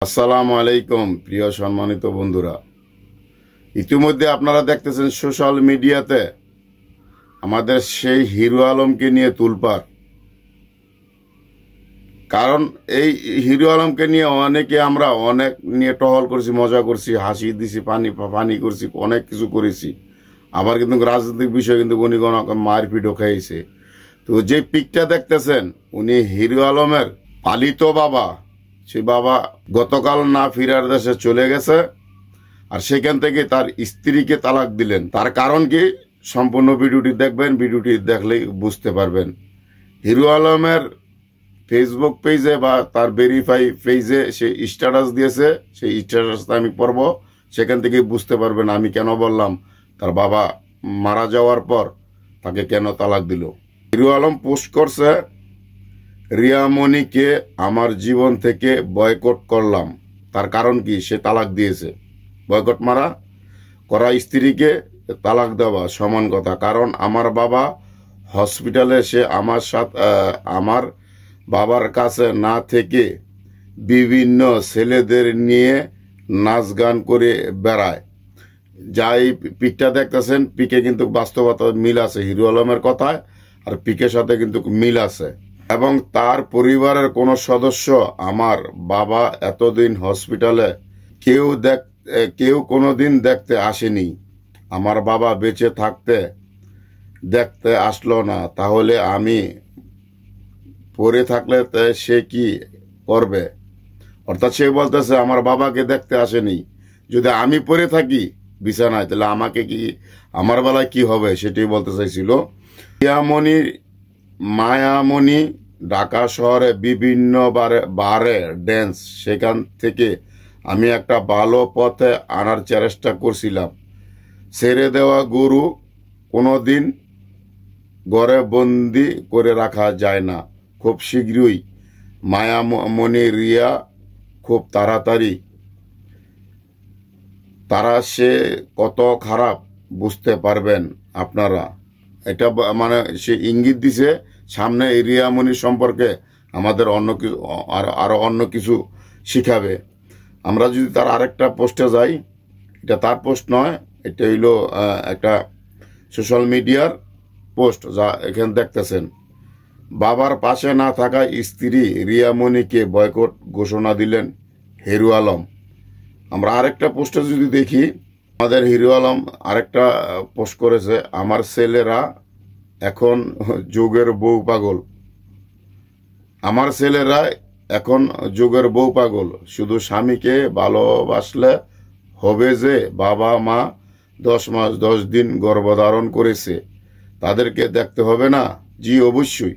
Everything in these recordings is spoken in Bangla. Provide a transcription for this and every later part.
আসসালামু আলাইকুম প্রিয় সম্মানিত বন্ধুরা, ইতিমধ্যে আপনারা দেখতেছেন সোশ্যাল মিডিয়াতে আমাদের সেই হিরো আলমকে নিয়ে তুলপাড়। কারণ এই হিরো আলমকে নিয়ে আমরা অনেক নিয়ে টহল করছি, মজা করছি, হাসি দিছি, পানি করছি, অনেক কিছু করেছি। আবার কিন্তু রাজনৈতিক বিষয়ে কিন্তু উনি কোনো মারপিটও খাইছে। তো যে পিকটা দেখতেছেন, উনি হিরো আলমের পালিত বাবা। সেই বাবা গতকাল না ফিরার দেশে চলে গেছে, আর সেখান থেকে তার স্ত্রীকে তালাক দিলেন। তার কারণ কি? সম্পূর্ণ ভিডিওটি দেখবেন, ভিডিওটি দেখলেই বুঝতে পারবেন। হিরো আলমের ফেসবুক পেজে বা তার ভেরিফাই পেজে সে স্ট্যাটাস দিয়েছে, সেই স্ট্যাটাসটা আমি পড়ব, সেখান থেকে বুঝতে পারবেন আমি কেন বললাম তার বাবা মারা যাওয়ার পর তাকে কেন তালাক দিল। হিরো আলম পোস্ট করছে, রিয়ামণিকে আমার জীবন থেকে বয়কট করলাম। তার কারণ কি? সে তালাক দিয়েছে। বয়কট করা স্ত্রীকে তালাক দেওয়া সমান কথা। কারণ আমার বাবা হসপিটালে, সে আমার বাবার কাছে না থেকে বিভিন্ন ছেলেদের নিয়ে নাচ গান করে বেড়ায়। যাই পিকটা দেখতেছেন, পিকে কিন্তু বাস্তবতা মিল আছে হিরো আলমের কথায়, আর পিকের সাথে কিন্তু মিল আছে। এবং তার পরিবারের কোনো সদস্য আমার বাবা এতদিন হসপিটালে কেউ কোনোদিন দেখতে আসেনি। আমার বাবা বেঁচে থাকতে দেখতে আসলো না, তাহলে আমি পড়ে থাকলে সে কি করবে? অর্থাৎ সে বলতেছে আমার বাবাকে দেখতে আসেনি, যদি আমি পড়ে থাকি বিছানায় তাহলে আমার বেলায় কি হবে, সেটাই বলতে চাইছিল। মায়ামণি ঢাকা শহরে বিভিন্ন বারে ড্যান্স, সেখান থেকে আমি একটা ভালো পথে আনার চেষ্টা করছিলাম। ছেড়ে দেওয়া গরু কোনোদিন ঘরে বন্দি করে রাখা যায় না। খুব শীঘ্রই মায়ামণি রিয়া খুব তাড়াতাড়ি সে কত খারাপ বুঝতে পারবেন আপনারা। এটা মানে সে ইঙ্গিত দিছে সামনে রিয়ামণি সম্পর্কে আমাদের আরো অন্য কিছু শিখাবে। আমরা যদি তার আরেকটা পোস্টে যাই, এটা তার পোস্ট নয়, এটা হইলো একটা সোশ্যাল মিডিয়ার পোস্ট, যা এখানে দেখতেছেন। বাবার পাশে না থাকা স্ত্রী রিয়ামণিকে বয়কট ঘোষণা দিলেন হিরো আলম। আমরা আরেকটা পোস্টে যদি দেখি, আমাদের হিরো আলম আরেকটা পোস্ট করেছে, আমার ছেলেরা এখন যুগের বউ পাগল। আমার ছেলেরা এখন যুগের বউ পাগল, শুধু স্বামীকে ভালোবাসলে হবে যে? বাবা মা 10 মাস 10 দিন গর্ভধারণ করেছে, তাদেরকে দেখতে হবে না? জি অবশ্যই।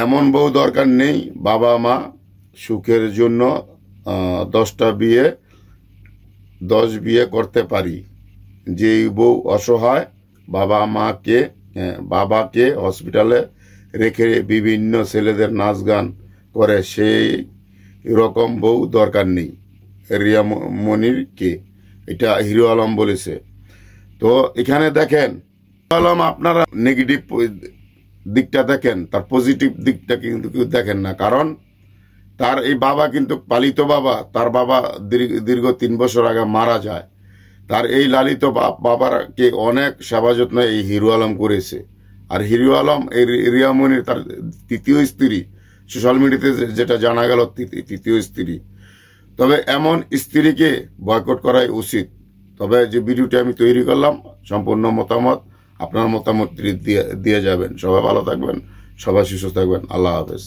এমন বউ দরকার নেই। বাবা মা সুখের জন্য 10 বিয়ে করতে পারি। যেই বউ অসহায়, বাবাকে হসপিটালে রেখে বিভিন্ন ছেলেদের নাচ গান করে, সেই রকম বউ দরকার নেই রিয়ামণির কে। এটা হিরো আলম বলেছে। তো এখানে দেখেন, হিরো আলম আপনারা নেগেটিভ দিকটা দেখেন, তার পজিটিভ দিকটা কিন্তু কেউ দেখেন না। কারণ তার এই বাবা কিন্তু পালিত বাবা, তার বাবা দীর্ঘ 3 বছর আগে মারা যায়। তার এই লালিত বাবাকে অনেক সেবা যত্ন এই হিরো আলম করেছে। আর হিরো আলম এই রিয়ামণির তার তৃতীয় স্ত্রী, সোশ্যাল মিডিয়াতে যেটা জানা গেল তৃতীয় স্ত্রী। তবে এমন স্ত্রীকে বয়কট করাই উচিত। তবে যে ভিডিওটি আমি তৈরি করলাম, সম্পূর্ণ মতামত আপনার মতামত দিয়ে যাবেন। সবাই ভালো থাকবেন, সবাই সুস্থ থাকবেন। আল্লাহ হাফেজ।